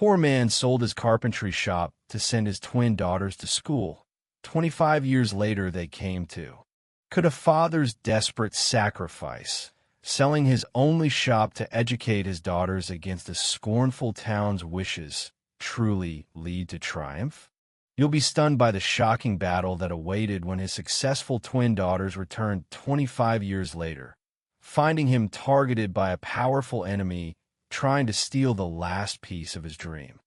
poor man sold his carpentry shop to send his twin daughters to school. 25 years later, they came to. Could a father's desperate sacrifice, selling his only shop to educate his daughters against a scornful town's wishes, truly lead to triumph? You'll be stunned by the shocking battle that awaited when his successful twin daughters returned 25 years later, finding him targeted by a powerful enemy trying to steal the last piece of his dream.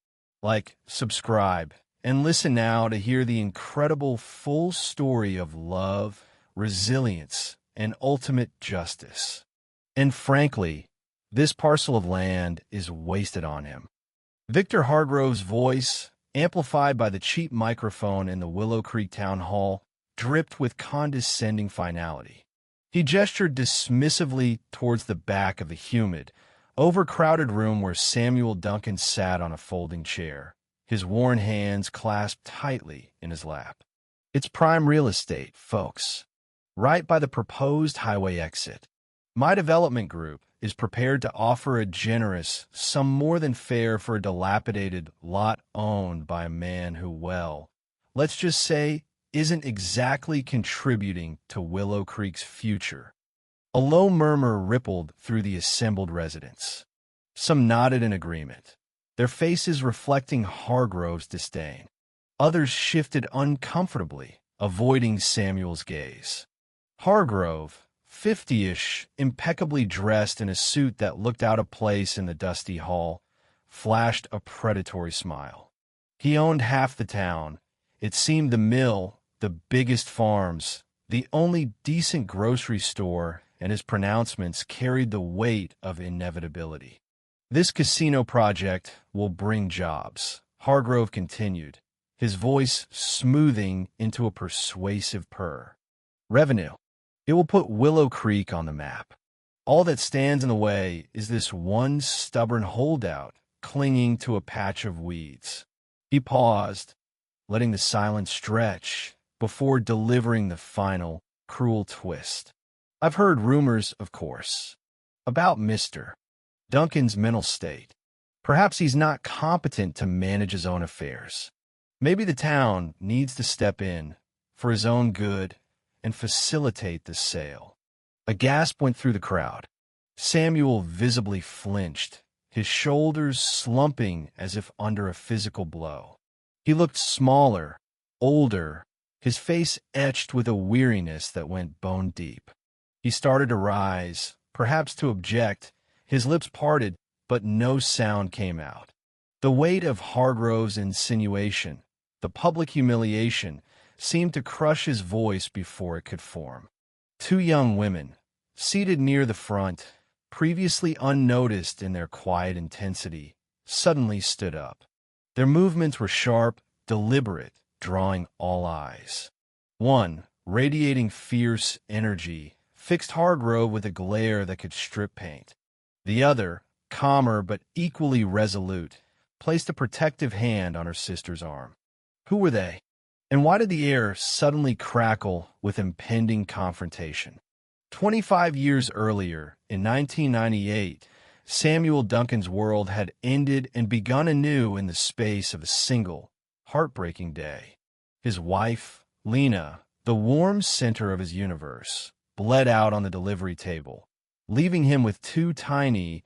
Like, subscribe, and listen now to hear the incredible full story of love, resilience, and ultimate justice. And frankly, this parcel of land is wasted on him. Victor Hargrove's voice, amplified by the cheap microphone in the Willow Creek Town Hall, dripped with condescending finality. He gestured dismissively towards the back of the humid, overcrowded room where Samuel Duncan sat on a folding chair, his worn hands clasped tightly in his lap. It's prime real estate, folks, right by the proposed highway exit. My development group is prepared to offer a generous sum more than fair for a dilapidated lot owned by a man who, well, let's just say, isn't exactly contributing to Willow Creek's future. A low murmur rippled through the assembled residents. Some nodded in agreement, their faces reflecting Hargrove's disdain. Others shifted uncomfortably, avoiding Samuel's gaze. Hargrove, 50-ish, impeccably dressed in a suit that looked out of place in the dusty hall, flashed a predatory smile. He owned half the town. It seemed the mill, the biggest farms, the only decent grocery store, and his pronouncements carried the weight of inevitability. This casino project will bring jobs, Hargrove continued, his voice smoothing into a persuasive purr. Revenue. It will put Willow Creek on the map. All that stands in the way is this one stubborn holdout clinging to a patch of weeds. He paused, letting the silence stretch before delivering the final, cruel twist. I've heard rumors, of course, about Mr. Duncan's mental state. Perhaps he's not competent to manage his own affairs. Maybe the town needs to step in for his own good and facilitate the sale. A gasp went through the crowd. Samuel visibly flinched, his shoulders slumping as if under a physical blow. He looked smaller, older, his face etched with a weariness that went bone deep. He started to rise, perhaps to object. His lips parted, but no sound came out. The weight of Hargrove's insinuation, the public humiliation, seemed to crush his voice before it could form. Two young women, seated near the front, previously unnoticed in their quiet intensity, suddenly stood up. Their movements were sharp, deliberate, drawing all eyes. One, radiating fierce energy, fixed Hargrove with a glare that could strip paint. The other, calmer but equally resolute, placed a protective hand on her sister's arm. Who were they? And why did the air suddenly crackle with impending confrontation? 25 years earlier, in 1998, Samuel Duncan's world had ended and begun anew in the space of a single, heartbreaking day. His wife, Lena, the warm center of his universe, bled out on the delivery table, leaving him with two tiny,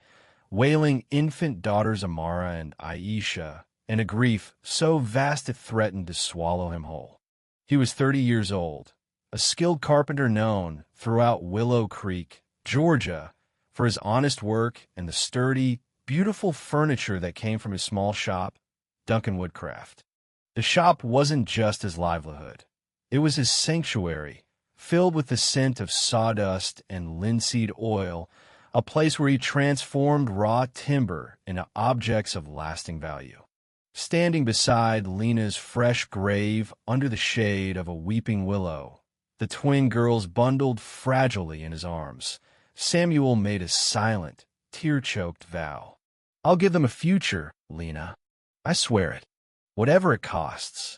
wailing infant daughters Amara and Aisha, and a grief so vast it threatened to swallow him whole. He was 30 years old, a skilled carpenter known throughout Willow Creek, Georgia, for his honest work and the sturdy, beautiful furniture that came from his small shop, Duncan Woodcraft. The shop wasn't just his livelihood. It was his sanctuary, filled with the scent of sawdust and linseed oil, a place where he transformed raw timber into objects of lasting value. Standing beside Lena's fresh grave under the shade of a weeping willow, the twin girls bundled fragilely in his arms, Samuel made a silent, tear-choked vow. I'll give them a future, Lena. I swear it. Whatever it costs.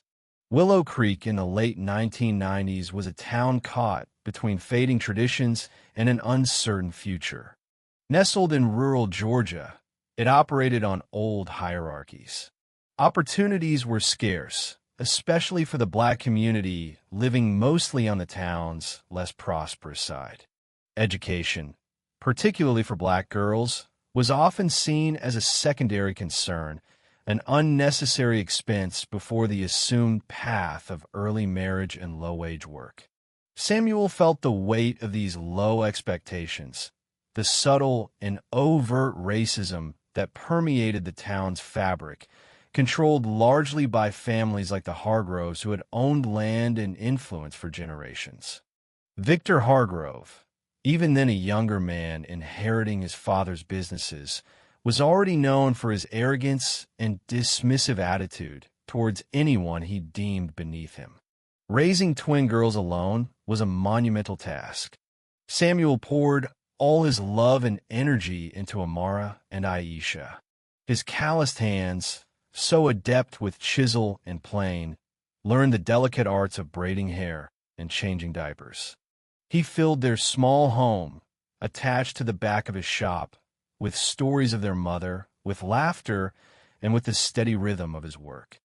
Willow Creek in the late 1990s was a town caught between fading traditions and an uncertain future. Nestled in rural Georgia, It operated on old hierarchies. Opportunities were scarce, especially for the black community living mostly on the town's less prosperous side. Education, particularly for black girls, was often seen as a secondary concern, an unnecessary expense before the assumed path of early marriage and low-wage work. Samuel felt the weight of these low expectations, the subtle and overt racism that permeated the town's fabric, controlled largely by families like the Hargroves who had owned land and influence for generations. Victor Hargrove, even then a younger man inheriting his father's businesses, was already known for his arrogance and dismissive attitude towards anyone he deemed beneath him. Raising twin girls alone was a monumental task. Samuel poured all his love and energy into Amara and Aisha. His calloused hands, so adept with chisel and plane, learned the delicate arts of braiding hair and changing diapers. He filled their small home, attached to the back of his shop, with stories of their mother, with laughter, and with the steady rhythm of his work.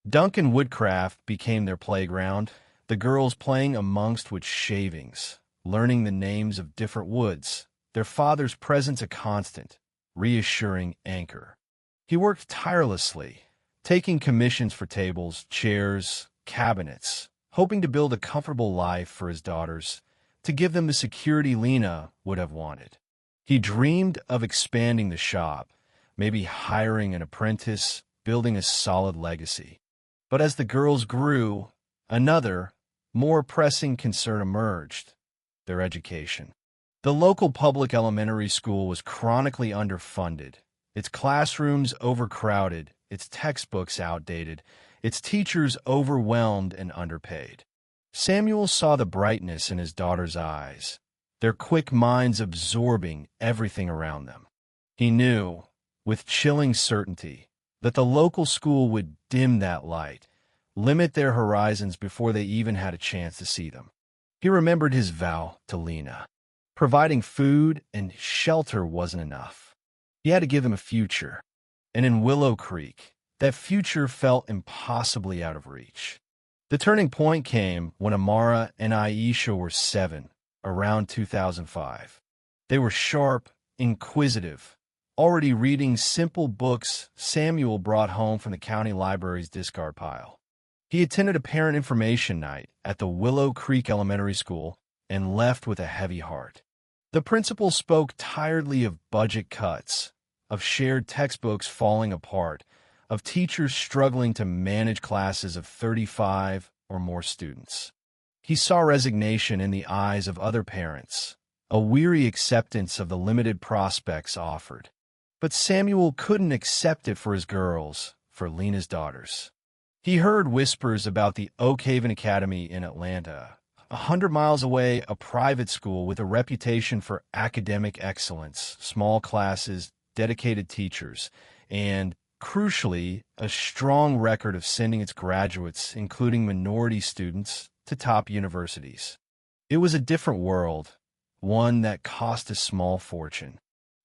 Duncan Woodcraft became their playground, the girls playing amongst wood shavings, learning the names of different woods, their father's presence a constant, reassuring anchor. He worked tirelessly, taking commissions for tables, chairs, cabinets, hoping to build a comfortable life for his daughters, to give them the security Lena would have wanted. He dreamed of expanding the shop, maybe hiring an apprentice, building a solid legacy. But as the girls grew, another, more pressing concern emerged: their education. The local public elementary school was chronically underfunded, its classrooms overcrowded, its textbooks outdated, its teachers overwhelmed and underpaid. Samuel saw the brightness in his daughters' eyes, their quick minds absorbing everything around them. He knew, with chilling certainty, that the local school would dim that light, limit their horizons before they even had a chance to see them. He remembered his vow to Lena. Providing food and shelter wasn't enough. He had to give them a future. And in Willow Creek, that future felt impossibly out of reach. The turning point came when Amara and Aisha were 7, around 2005. They were sharp, inquisitive, already reading simple books Samuel brought home from the county library's discard pile. He attended a parent information night at the Willow Creek Elementary School and left with a heavy heart. The principal spoke tiredly of budget cuts, of shared textbooks falling apart, of teachers struggling to manage classes of 35 or more students. He saw resignation in the eyes of other parents, a weary acceptance of the limited prospects offered. But Samuel couldn't accept it for his girls, for Lena's daughters. He heard whispers about the Oak Haven Academy in Atlanta, 100 miles away, a private school with a reputation for academic excellence, small classes, dedicated teachers, and, crucially, a strong record of sending its graduates, including minority students, to top universities. It was a different world, one that cost a small fortune.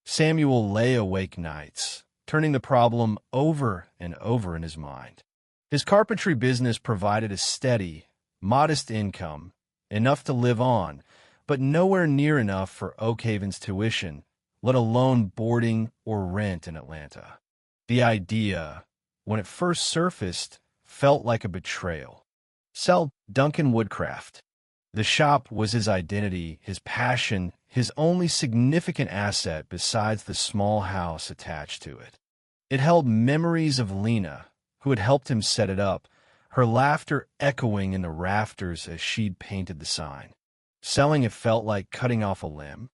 Samuel lay awake nights, turning the problem over and over in his mind. His carpentry business provided a steady, modest income, enough to live on, but nowhere near enough for Oak Haven's tuition, let alone boarding or rent in Atlanta. The idea, when it first surfaced, felt like a betrayal. Sell Duncan Woodcraft. The shop was his identity, his passion, his only significant asset besides the small house attached to it. It held memories of Lena, who had helped him set it up, her laughter echoing in the rafters as she'd painted the sign. Selling it felt like cutting off a limb.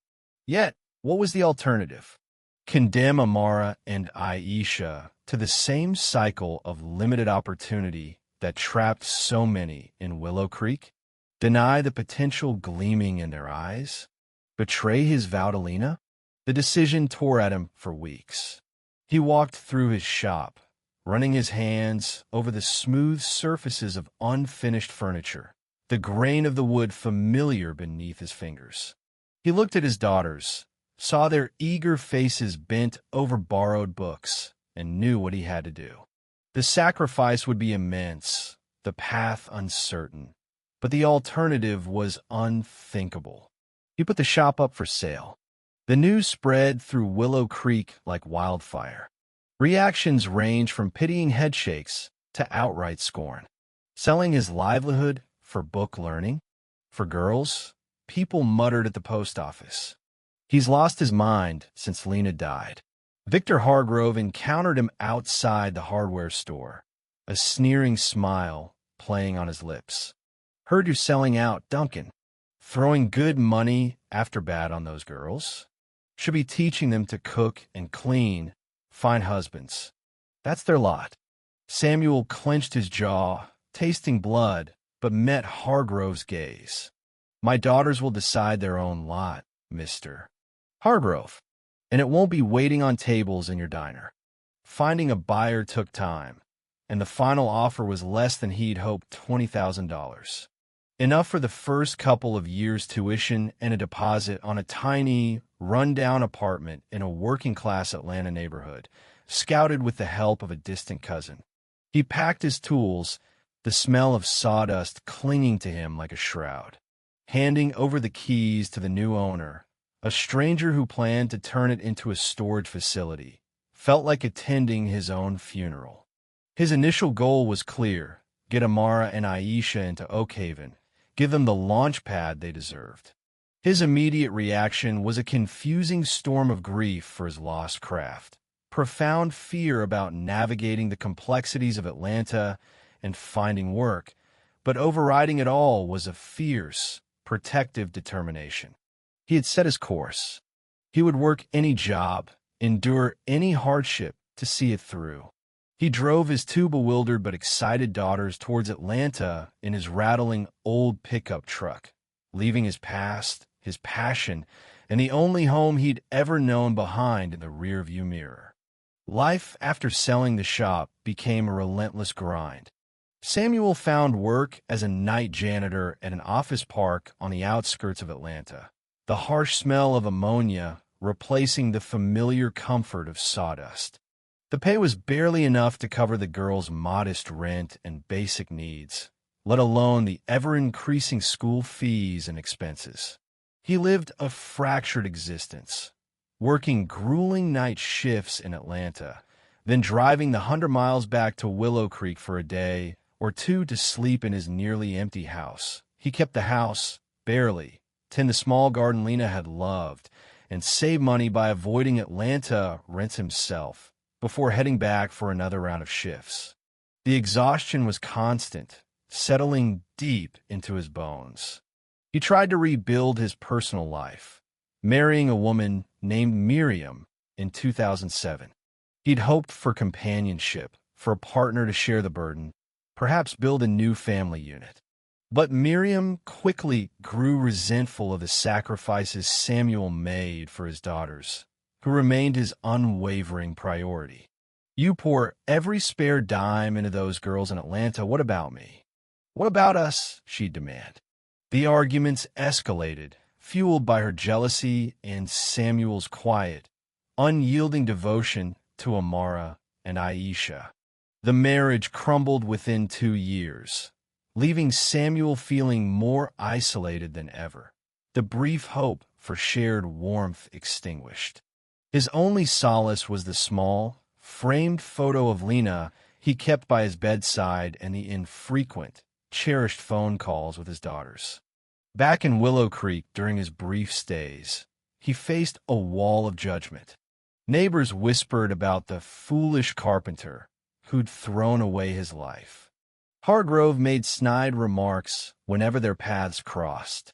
Yet, what was the alternative? Condemn Amara and Aisha to the same cycle of limited opportunity that trapped so many in Willow Creek? Deny the potential gleaming in their eyes? Betray his vow to Lena? The decision tore at him for weeks. He walked through his shop, running his hands over the smooth surfaces of unfinished furniture, the grain of the wood familiar beneath his fingers. He looked at his daughters, saw their eager faces bent over borrowed books, and knew what he had to do. The sacrifice would be immense, the path uncertain, but the alternative was unthinkable. He put the shop up for sale. The news spread through Willow Creek like wildfire. Reactions ranged from pitying headshakes to outright scorn. Selling his livelihood for book learning? For girls? People muttered at the post office. He's lost his mind since Lena died. Victor Hargrove encountered him outside the hardware store, a sneering smile playing on his lips. Heard you're selling out, Duncan. Throwing good money after bad on those girls? Should be teaching them to cook and clean, find husbands. That's their lot. Samuel clenched his jaw, tasting blood, but met Hargrove's gaze. My daughters will decide their own lot, Mr. Hargrove, and it won't be waiting on tables in your diner. Finding a buyer took time, and the final offer was less than he'd hoped, $20,000. Enough for the first couple of years' tuition and a deposit on a tiny, run-down apartment in a working-class Atlanta neighborhood, scouted with the help of a distant cousin. He packed his tools, the smell of sawdust clinging to him like a shroud, handing over the keys to the new owner, a stranger who planned to turn it into a storage facility. Felt like attending his own funeral. His initial goal was clear: get Amara and Aisha into Oak Haven, give them the launch pad they deserved. His immediate reaction was a confusing storm of grief for his lost craft, profound fear about navigating the complexities of Atlanta and finding work, but overriding it all was a fierce, protective determination. He had set his course. He would work any job, endure any hardship to see it through. He drove his two bewildered but excited daughters towards Atlanta in his rattling old pickup truck, leaving his past, his passion, and the only home he'd ever known behind in the rearview mirror. Life after selling the shop became a relentless grind. Samuel found work as a night janitor at an office park on the outskirts of Atlanta, the harsh smell of ammonia replacing the familiar comfort of sawdust. The pay was barely enough to cover the girls' modest rent and basic needs, let alone the ever-increasing school fees and expenses. He lived a fractured existence, working grueling night shifts in Atlanta, then driving the 100 miles back to Willow Creek for a day or two to sleep in his nearly empty house. He kept the house, barely, tend the small garden Lena had loved, and saved money by avoiding Atlanta rents himself, before heading back for another round of shifts. The exhaustion was constant, settling deep into his bones. He tried to rebuild his personal life, marrying a woman named Miriam in 2007. He'd hoped for companionship, for a partner to share the burden, perhaps build a new family unit. But Miriam quickly grew resentful of the sacrifices Samuel made for his daughters, who remained his unwavering priority. You pour every spare dime into those girls in Atlanta. What about me? What about us? She'd demand. The arguments escalated, fueled by her jealousy and Samuel's quiet, unyielding devotion to Amara and Aisha. The marriage crumbled within 2 years, leaving Samuel feeling more isolated than ever, the brief hope for shared warmth extinguished. His only solace was the small, framed photo of Lena he kept by his bedside and the infrequent, cherished phone calls with his daughters. Back in Willow Creek during his brief stays, he faced a wall of judgment. Neighbors whispered about the foolish carpenter who'd thrown away his life. Hargrove made snide remarks whenever their paths crossed.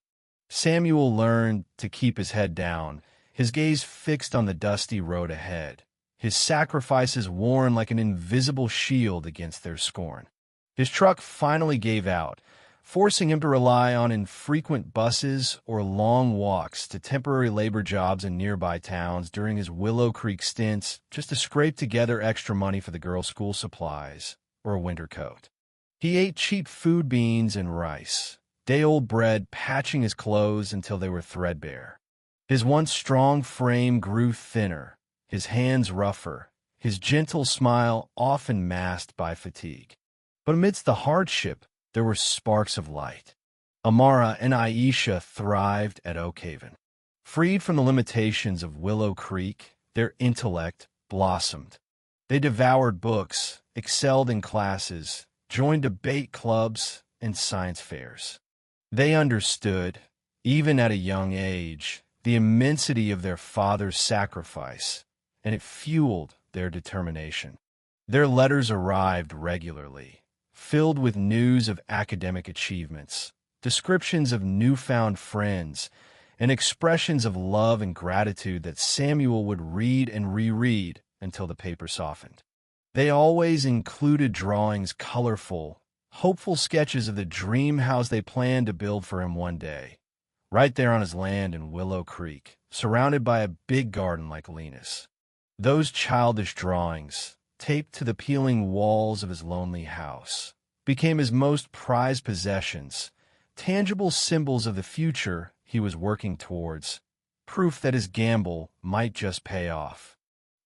Samuel learned to keep his head down, his gaze fixed on the dusty road ahead, his sacrifices worn like an invisible shield against their scorn. His truck finally gave out, forcing him to rely on infrequent buses or long walks to temporary labor jobs in nearby towns during his Willow Creek stints just to scrape together extra money for the girls' school supplies or a winter coat. He ate cheap food, beans and rice, day-old bread patching his clothes until they were threadbare. His once strong frame grew thinner, his hands rougher, his gentle smile often masked by fatigue. But amidst the hardship, there were sparks of light. Amara and Aisha thrived at Oak Haven. Freed from the limitations of Willow Creek, their intellect blossomed. They devoured books, excelled in classes, joined debate clubs and science fairs. They understood, even at a young age, the immensity of their father's sacrifice, and it fueled their determination. Their letters arrived regularly, filled with news of academic achievements, descriptions of newfound friends, and expressions of love and gratitude that Samuel would read and reread until the paper softened. They always included drawings, colorful, hopeful sketches of the dream house they planned to build for him one day, right there on his land in Willow Creek, surrounded by a big garden like Lena's. Those childish drawings, taped to the peeling walls of his lonely house, became his most prized possessions, tangible symbols of the future he was working towards, proof that his gamble might just pay off.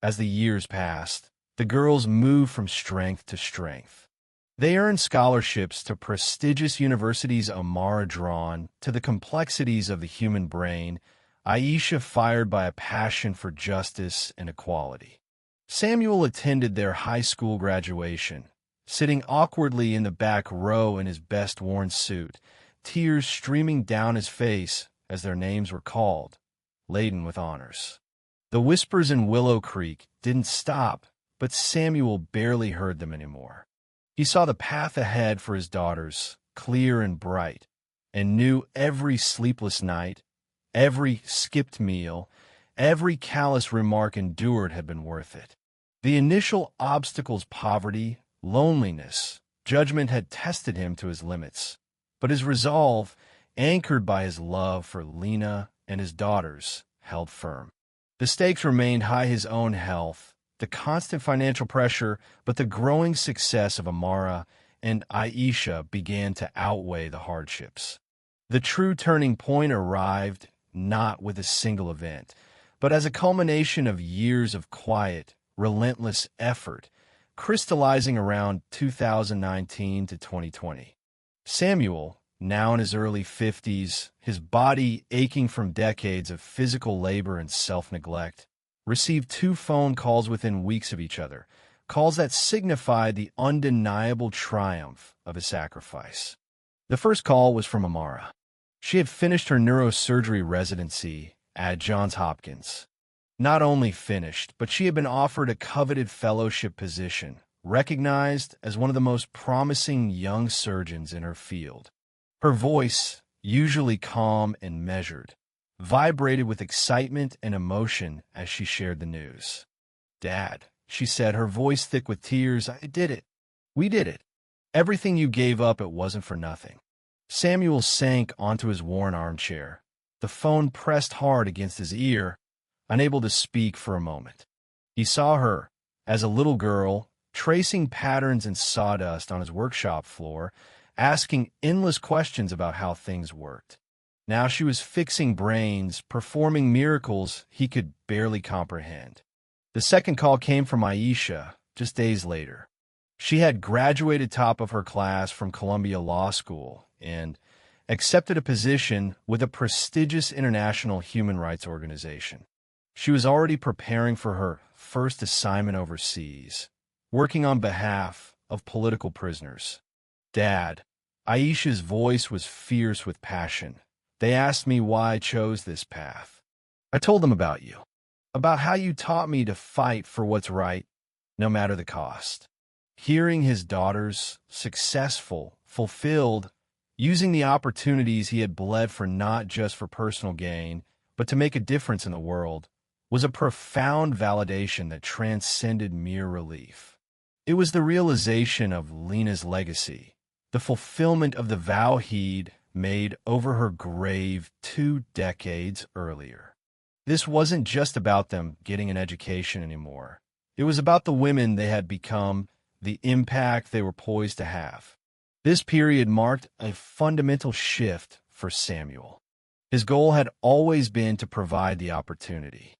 As the years passed, the girls moved from strength to strength. They earned scholarships to prestigious universities. Amara drawn to the complexities of the human brain, Aisha fired by a passion for justice and equality. Samuel attended their high school graduation, sitting awkwardly in the back row in his best-worn suit, tears streaming down his face as their names were called, laden with honors. The whispers in Willow Creek didn't stop, but Samuel barely heard them anymore. He saw the path ahead for his daughters, clear and bright, and knew every sleepless night, every skipped meal, every callous remark endured had been worth it. The initial obstacles, poverty, loneliness, judgment, had tested him to his limits, but his resolve, anchored by his love for Lena and his daughters, held firm. The stakes remained high: his own health, the constant financial pressure, but the growing success of Amara and Aisha began to outweigh the hardships. The true turning point arrived not with a single event, but as a culmination of years of quiet, relentless effort, crystallizing around 2019 to 2020. Samuel, now in his early 50s, his body aching from decades of physical labor and self-neglect, received 2 phone calls within weeks of each other, calls that signified the undeniable triumph of his sacrifice. The first call was from Amara. She had finished her neurosurgery residency at Johns Hopkins. Not only finished, but she had been offered a coveted fellowship position, recognized as one of the most promising young surgeons in her field. Her voice, usually calm and measured, vibrated with excitement and emotion as she shared the news. "Dad," she said, her voice thick with tears, "I did it. We did it. Everything you gave up, it wasn't for nothing." Samuel sank onto his worn armchair, the phone pressed hard against his ear, unable to speak for a moment. He saw her, as a little girl, tracing patterns in sawdust on his workshop floor, asking endless questions about how things worked. Now she was fixing brains, performing miracles he could barely comprehend. The second call came from Aisha just days later. She had graduated top of her class from Columbia Law School and accepted a position with a prestigious international human rights organization. She was already preparing for her first assignment overseas, working on behalf of political prisoners. "Dad," Aisha's voice was fierce with passion. "They asked me why I chose this path. I told them about you, about how you taught me to fight for what's right, no matter the cost." Hearing his daughters, successful, fulfilled, using the opportunities he had bled for not just for personal gain, but to make a difference in the world, was a profound validation that transcended mere relief. It was the realization of Lena's legacy, the fulfillment of the vow he'd made over her grave 2 decades earlier. This wasn't just about them getting an education anymore. It was about the women they had become, the impact they were poised to have. This period marked a fundamental shift for Samuel. His goal had always been to provide the opportunity.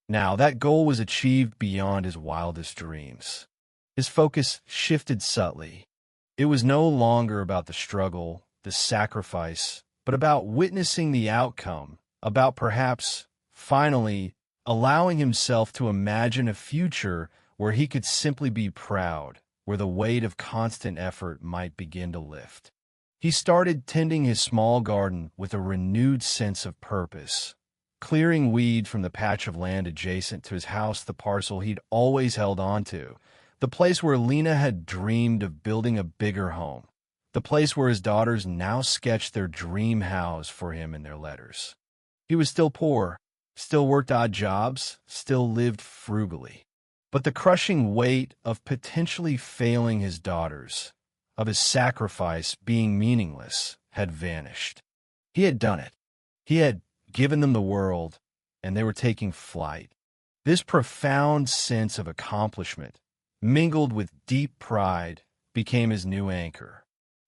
Now, that goal was achieved beyond his wildest dreams. His focus shifted subtly. It was no longer about the struggle, the sacrifice, but about witnessing the outcome, about perhaps, finally, allowing himself to imagine a future where he could simply be proud, where the weight of constant effort might begin to lift. He started tending his small garden with a renewed sense of purpose, clearing weed from the patch of land adjacent to his house, the parcel he'd always held on to, the place where Lena had dreamed of building a bigger home, the place where his daughters now sketched their dream house for him in their letters. He was still poor, still worked odd jobs, still lived frugally. But the crushing weight of potentially failing his daughters, of his sacrifice being meaningless, had vanished. He had done it. He had given them the world, and they were taking flight. This profound sense of accomplishment, mingled with deep pride, became his new anchor.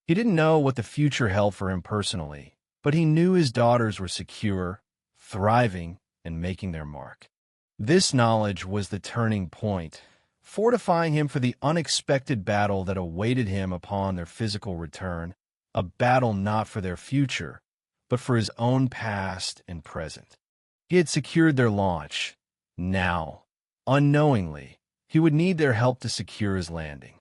He didn't know what the future held for him personally, but he knew his daughters were secure, thriving, and making their mark. This knowledge was the turning point, fortifying him for the unexpected battle that awaited him upon their physical return, a battle not for their future, but for his own past and present. He had secured their launch. Now, unknowingly, he would need their help to secure his landing.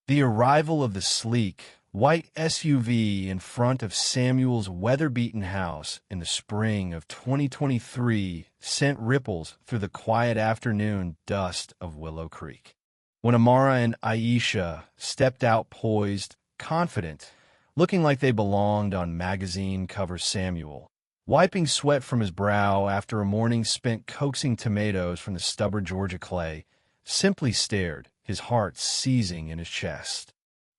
The arrival of the sleek, white SUV in front of Samuel's weather-beaten house in the spring of 2023 sent ripples through the quiet afternoon dust of Willow Creek. When Amara and Aisha stepped out poised, confident, looking like they belonged on magazine cover, Samuel, wiping sweat from his brow after a morning spent coaxing tomatoes from the stubborn Georgia clay, simply stared, his heart seizing in his chest.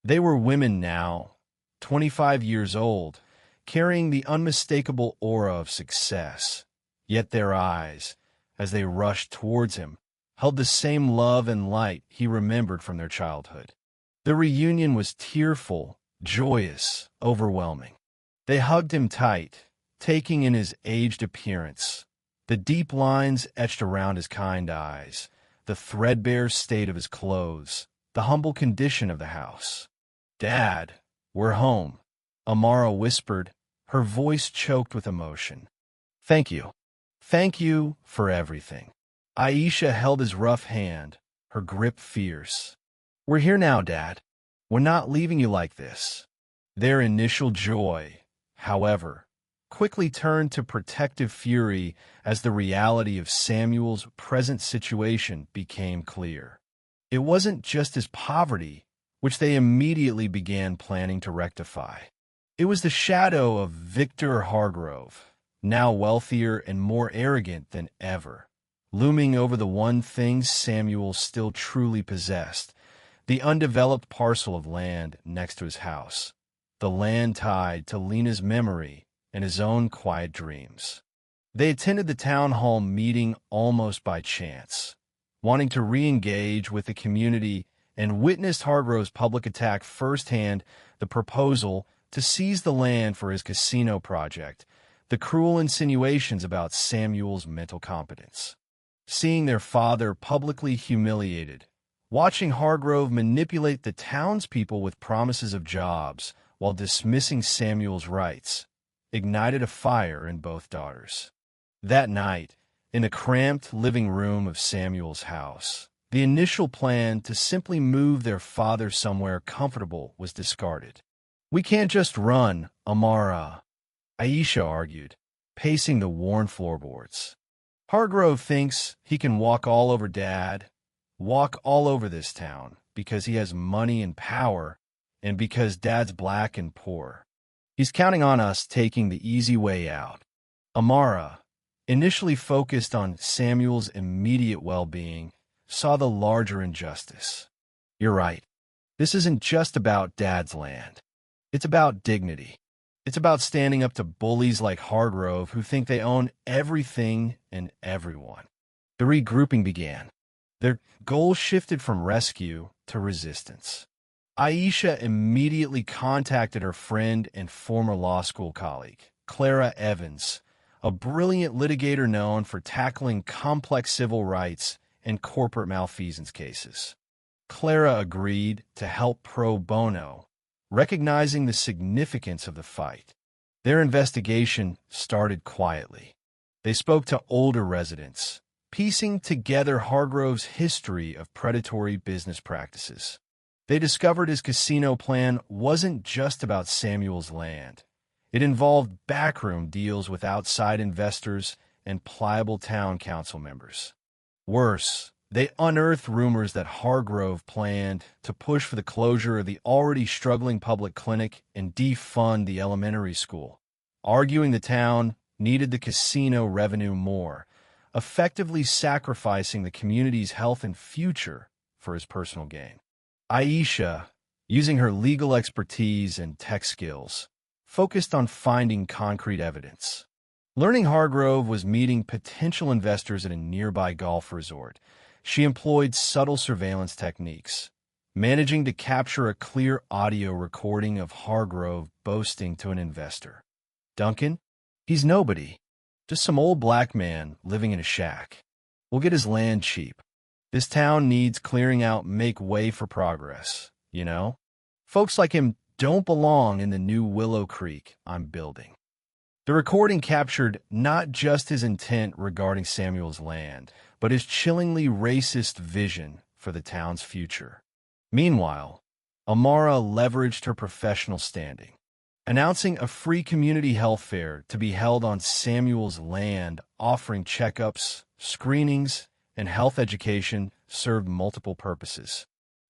They were women now, 25 years old, carrying the unmistakable aura of success. Yet their eyes, as they rushed towards him, held the same love and light he remembered from their childhood. The reunion was tearful, joyous, overwhelming. They hugged him tight, taking in his aged appearance, the deep lines etched around his kind eyes, the threadbare state of his clothes, the humble condition of the house. "Dad, we're home," Amara whispered, her voice choked with emotion. "Thank you. Thank you for everything." Aisha held his rough hand, her grip fierce. "We're here now, Dad. We're not leaving you like this." Their initial joy, however, quickly turned to protective fury as the reality of Samuel's present situation became clear. It wasn't just his poverty, which they immediately began planning to rectify. It was the shadow of Victor Hargrove, now wealthier and more arrogant than ever, looming over the one thing Samuel still truly possessed, the undeveloped parcel of land next to his house, the land tied to Lena's memory and his own quiet dreams. They attended the town hall meeting almost by chance, wanting to re-engage with the community, and witnessed Hargrove's public attack firsthand, the proposal to seize the land for his casino project, the cruel insinuations about Samuel's mental competence. Seeing their father publicly humiliated, watching Hargrove manipulate the townspeople with promises of jobs while dismissing Samuel's rights, ignited a fire in both daughters. That night, in the cramped living room of Samuel's house, the initial plan to simply move their father somewhere comfortable was discarded. "We can't just run, Amara," Aisha argued, pacing the worn floorboards. "Hargrove thinks he can walk all over Dad, walk all over this town, because he has money and power, and because Dad's black and poor. He's counting on us taking the easy way out." Amara, initially focused on Samuel's immediate well-being, saw the larger injustice. "You're right. This isn't just about Dad's land. It's about dignity. It's about standing up to bullies like Hargrove who think they own everything and everyone." The regrouping began. Their goals shifted from rescue to resistance. Aisha immediately contacted her friend and former law school colleague, Clara Evans, a brilliant litigator known for tackling complex civil rights and corporate malfeasance cases. Clara agreed to help pro bono, recognizing the significance of the fight. Their investigation started quietly. They spoke to older residents, piecing together Hargrove's history of predatory business practices. They discovered his casino plan wasn't just about Samuel's land. It involved backroom deals with outside investors and pliable town council members. Worse, they unearthed rumors that Hargrove planned to push for the closure of the already struggling public clinic and defund the elementary school, arguing the town needed the casino revenue more, effectively sacrificing the community's health and future for his personal gain. Aisha, using her legal expertise and tech skills, focused on finding concrete evidence. Learning Hargrove was meeting potential investors at a nearby golf resort, she employed subtle surveillance techniques, managing to capture a clear audio recording of Hargrove boasting to an investor. "Duncan? He's nobody. Just some old black man living in a shack. We'll get his land cheap. This town needs clearing out, make way for progress, you know? Folks like him don't belong in the new Willow Creek I'm building." The recording captured not just his intent regarding Samuel's land, but his chillingly racist vision for the town's future. Meanwhile, Amara leveraged her professional standing, announcing a free community health fair to be held on Samuel's land, offering checkups, screenings, and health education served multiple purposes.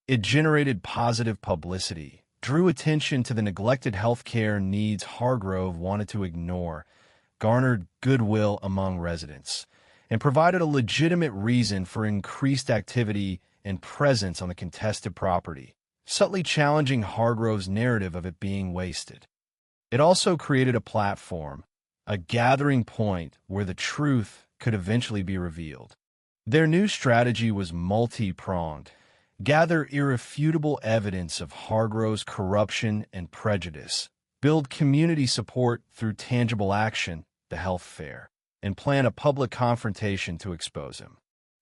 It generated positive publicity, drew attention to the neglected healthcare needs Hargrove wanted to ignore, garnered goodwill among residents, and provided a legitimate reason for increased activity and presence on the contested property, subtly challenging Hargrove's narrative of it being wasted. It also created a platform, a gathering point where the truth could eventually be revealed. Their new strategy was multi-pronged: gather irrefutable evidence of Hargrove's corruption and prejudice, build community support through tangible action, the health fair, and plan a public confrontation to expose him.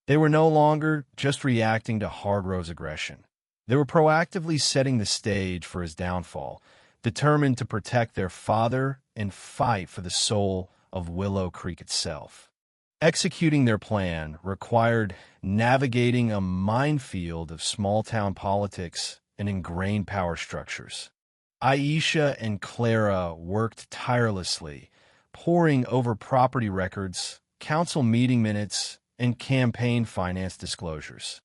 They were no longer just reacting to Hargrove's aggression. They were proactively setting the stage for his downfall, determined to protect their father and fight for the soul of Willow Creek itself. Executing their plan required navigating a minefield of small-town politics and ingrained power structures. Aisha and Clara worked tirelessly, poring over property records, council meeting minutes, and campaign finance disclosures.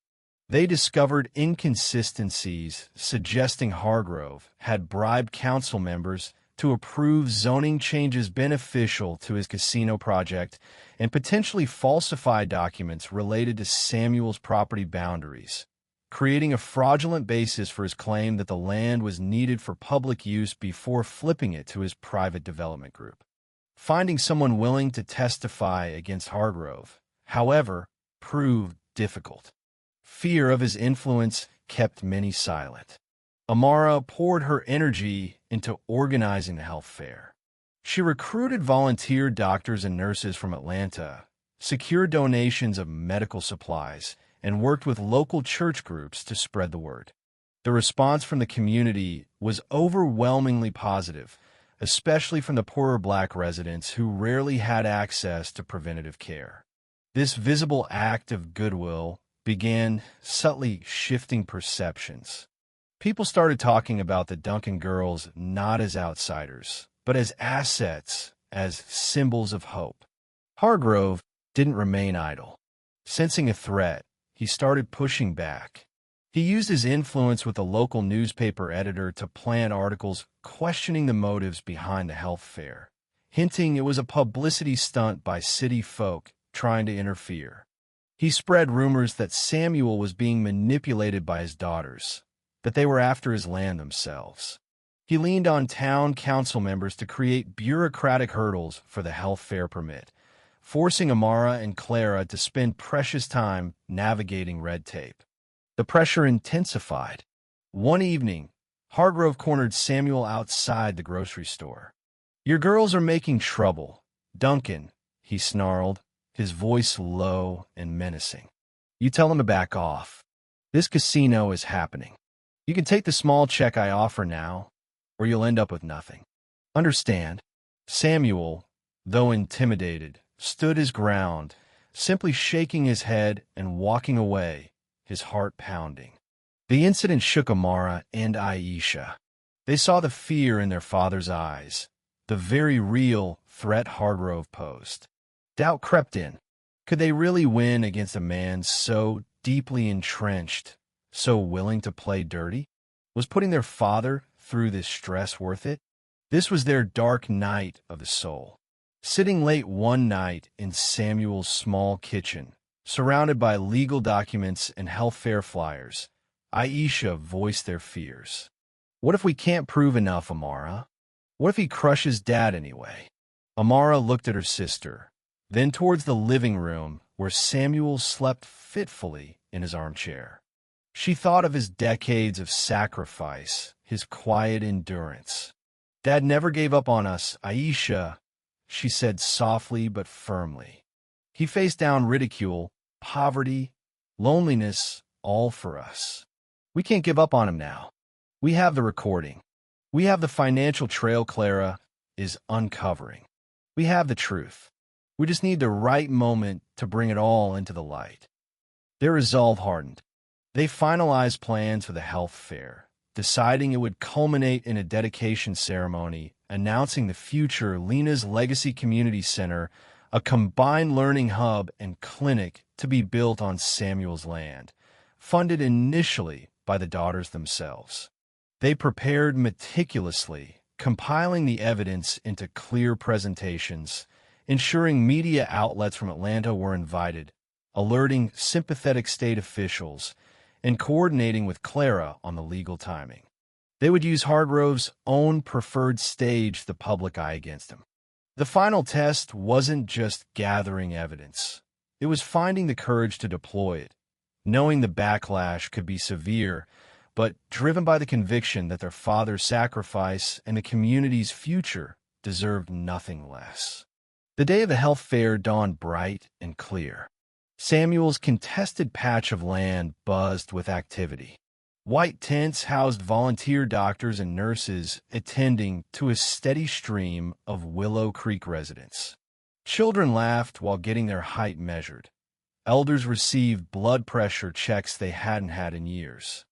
They discovered inconsistencies suggesting Hargrove had bribed council members to approve zoning changes beneficial to his casino project and potentially falsified documents related to Samuel's property boundaries, creating a fraudulent basis for his claim that the land was needed for public use before flipping it to his private development group. Finding someone willing to testify against Hargrove, however, proved difficult. Fear of his influence kept many silent. Amara poured her energy into organizing the health fair. She recruited volunteer doctors and nurses from Atlanta, secured donations of medical supplies, and worked with local church groups to spread the word. The response from the community was overwhelmingly positive, especially from the poorer black residents who rarely had access to preventative care. This visible act of goodwill began subtly shifting perceptions. People started talking about the Duncan girls not as outsiders, but as assets, as symbols of hope. Hargrove didn't remain idle. Sensing a threat, he started pushing back. He used his influence with a local newspaper editor to plant articles questioning the motives behind the health fair, hinting it was a publicity stunt by city folk trying to interfere. He spread rumors that Samuel was being manipulated by his daughters, that they were after his land themselves. He leaned on town council members to create bureaucratic hurdles for the health fair permit, forcing Amara and Clara to spend precious time navigating red tape. The pressure intensified. One evening, Hargrove cornered Samuel outside the grocery store. "Your girls are making trouble. Duncan, he snarled, his voice low and menacing. "You tell him to back off. This casino is happening. You can take the small check I offer now, or you'll end up with nothing. Understand?" Samuel, though intimidated, stood his ground, simply shaking his head and walking away, his heart pounding. The incident shook Amara and Aisha. They saw the fear in their father's eyes, the very real threat Hargrove posed. Doubt crept in. Could they really win against a man so deeply entrenched, so willing to play dirty? Was putting their father through this stress worth it? This was their dark night of the soul. Sitting late one night in Samuel's small kitchen, surrounded by legal documents and health fair flyers, Aisha voiced their fears. "What if we can't prove enough, Amara? What if he crushes Dad anyway?" Amara looked at her sister, then towards the living room where Samuel slept fitfully in his armchair. She thought of his decades of sacrifice, his quiet endurance. "Dad never gave up on us, Aisha," she said softly but firmly. "He faced down ridicule, poverty, loneliness, all for us. We can't give up on him now. We have the recording. We have the financial trail Clara is uncovering. We have the truth. We just need the right moment to bring it all into the light." Their resolve hardened. They finalized plans for the health fair, deciding it would culminate in a dedication ceremony announcing the future Lena's Legacy Community Center, a combined learning hub and clinic to be built on Samuel's land, funded initially by the daughters themselves. They prepared meticulously, compiling the evidence into clear presentations, ensuring media outlets from Atlanta were invited, alerting sympathetic state officials, and coordinating with Clara on the legal timing. They would use Hargrove's own preferred stage the public eye against him. The final test wasn't just gathering evidence. It was finding the courage to deploy it, knowing the backlash could be severe, but driven by the conviction that their father's sacrifice and the community's future deserved nothing less. The day of the health fair dawned bright and clear. Samuel's contested patch of land buzzed with activity. White tents housed volunteer doctors and nurses attending to a steady stream of Willow Creek residents. Children laughed while getting their height measured. Elders received blood pressure checks they hadn't had in years.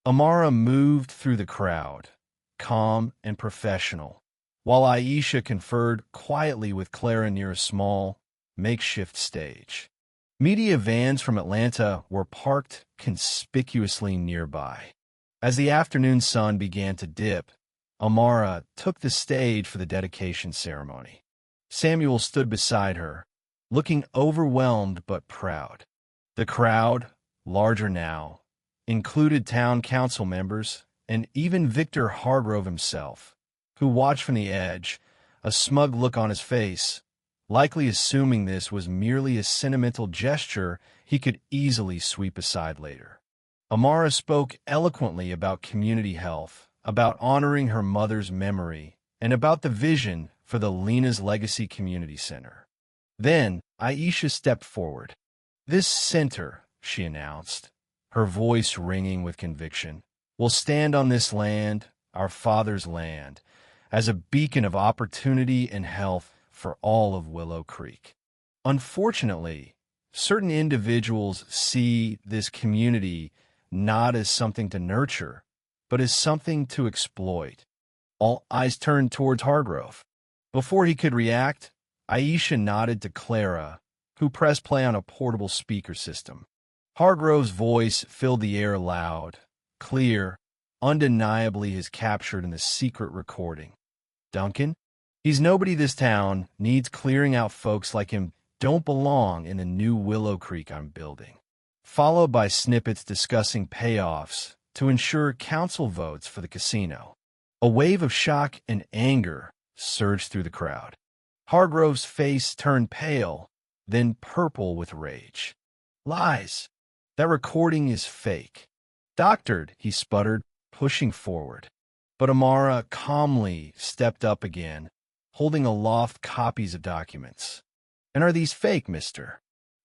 Amara moved through the crowd, calm and professional, while Aisha conferred quietly with Clara near a small, makeshift stage. Media vans from Atlanta were parked conspicuously nearby. As the afternoon sun began to dip, Amara took the stage for the dedication ceremony. Samuel stood beside her, looking overwhelmed but proud. The crowd, larger now, included town council members and even Victor Hargrove himself, who watched from the edge, a smug look on his face, likely assuming this was merely a sentimental gesture he could easily sweep aside later. Amara spoke eloquently about community health, about honoring her mother's memory, and about the vision for the Lena's Legacy Community Center. Then, Aisha stepped forward. "This center," she announced, her voice ringing with conviction, "will stand on this land, our father's land, as a beacon of opportunity and health for all of Willow Creek. Unfortunately, certain individuals see this community not as something to nurture, but as something to exploit." All eyes turned towards Hargrove. Before he could react, Aisha nodded to Clara, who pressed play on a portable speaker system. Hargrove's voice filled the air loud, clear, undeniably as captured in the secret recording. "Duncan, he's nobody this town needs clearing out folks like him don't belong in the new Willow Creek I'm building." Followed by snippets discussing payoffs to ensure council votes for the casino. A wave of shock and anger surged through the crowd. Hargrove's face turned pale, then purple with rage. "Lies! That recording is fake." "Doctored," he sputtered, pushing forward. But Amara calmly stepped up again, holding aloft copies of documents. And are these fake, Mr.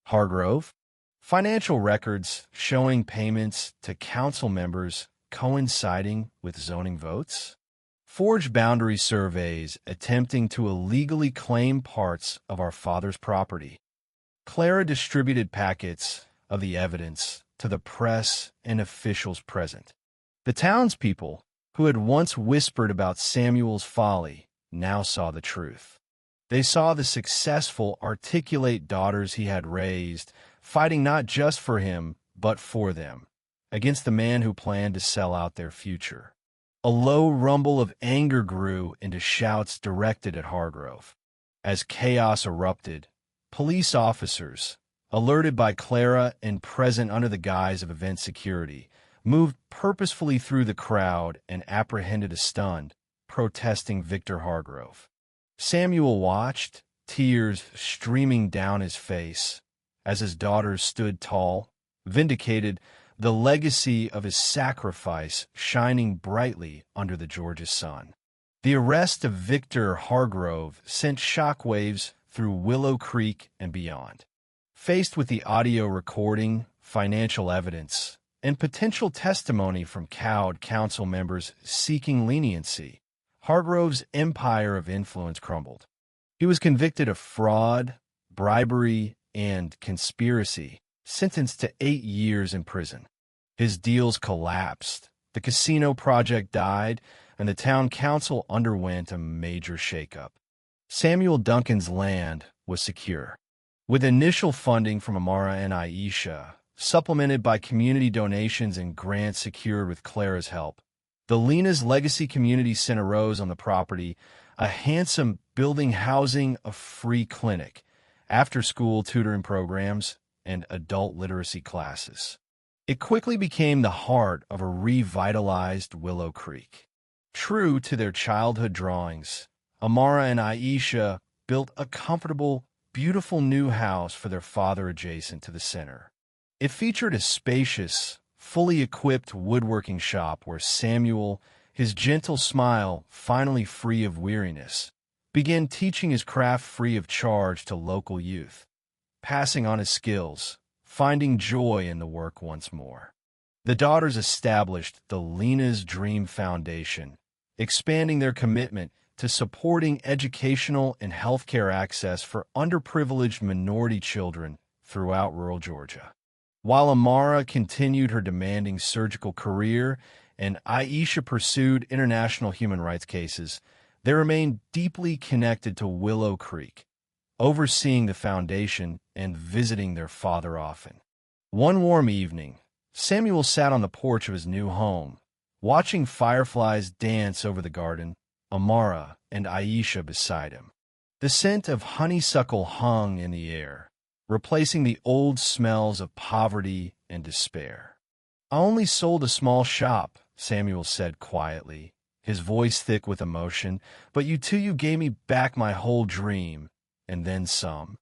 Hargrove? Financial records showing payments to council members coinciding with zoning votes? Forged boundary surveys attempting to illegally claim parts of our father's property. Clara distributed packets of the evidence to the press and officials present. The townspeople, who had once whispered about Samuel's folly, now saw the truth. They saw the successful, articulate daughters he had raised, fighting not just for him, but for them, against the man who planned to sell out their future. A low rumble of anger grew into shouts directed at Hargrove. As chaos erupted, police officers, alerted by Clara and present under the guise of event security, moved purposefully through the crowd and apprehended a stunned, protesting Victor Hargrove. Samuel watched, tears streaming down his face, as his daughters stood tall, vindicated, the legacy of his sacrifice shining brightly under the Georgia sun. The arrest of Victor Hargrove sent shockwaves through Willow Creek and beyond. Faced with the audio recording, financial evidence, and potential testimony from cowed council members seeking leniency, Hargrove's empire of influence crumbled. He was convicted of fraud, bribery, and conspiracy, sentenced to 8 years in prison. His deals collapsed, the casino project died, and the town council underwent a major shakeup. Samuel Duncan's land was secure. With initial funding from Amara and Aisha, supplemented by community donations and grants secured with Clara's help, the Lena's Legacy Community Center rose on the property, a handsome building housing a free clinic, after-school tutoring programs, and adult literacy classes. It quickly became the heart of a revitalized Willow Creek. True to their childhood drawings, Amara and Aisha built a comfortable, beautiful new house for their father adjacent to the center. It featured a spacious, fully equipped woodworking shop where Samuel, his gentle smile finally free of weariness, began teaching his craft free of charge to local youth, passing on his skills, finding joy in the work once more. The daughters established the Lena's Dream Foundation, expanding their commitment to supporting educational and healthcare access for underprivileged minority children throughout rural Georgia. While Amara continued her demanding surgical career and Aisha pursued international human rights cases, they remained deeply connected to Willow Creek, overseeing the foundation and visiting their father often. One warm evening, Samuel sat on the porch of his new home, watching fireflies dance over the garden, Amara and Aisha beside him. The scent of honeysuckle hung in the air, replacing the old smells of poverty and despair. "I only sold a small shop," Samuel said quietly, his voice thick with emotion, "but you gave me back my whole dream, and then some."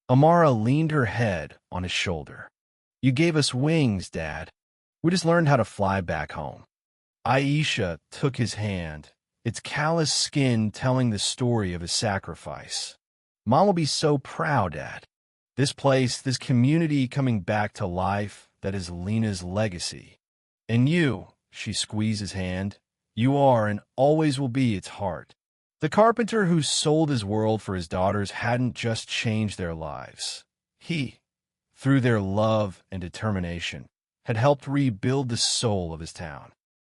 Amara leaned her head on his shoulder. "You gave us wings, Dad. We just learned how to fly back home." Aisha took his hand, its callous skin telling the story of his sacrifice. "Mom will be so proud, Dad. This place, this community coming back to life, that is Lena's legacy. And you," she squeezed his hand, "you are and always will be its heart." The carpenter who sold his world for his daughters hadn't just changed their lives. He, through their love and determination, had helped rebuild the soul of his town.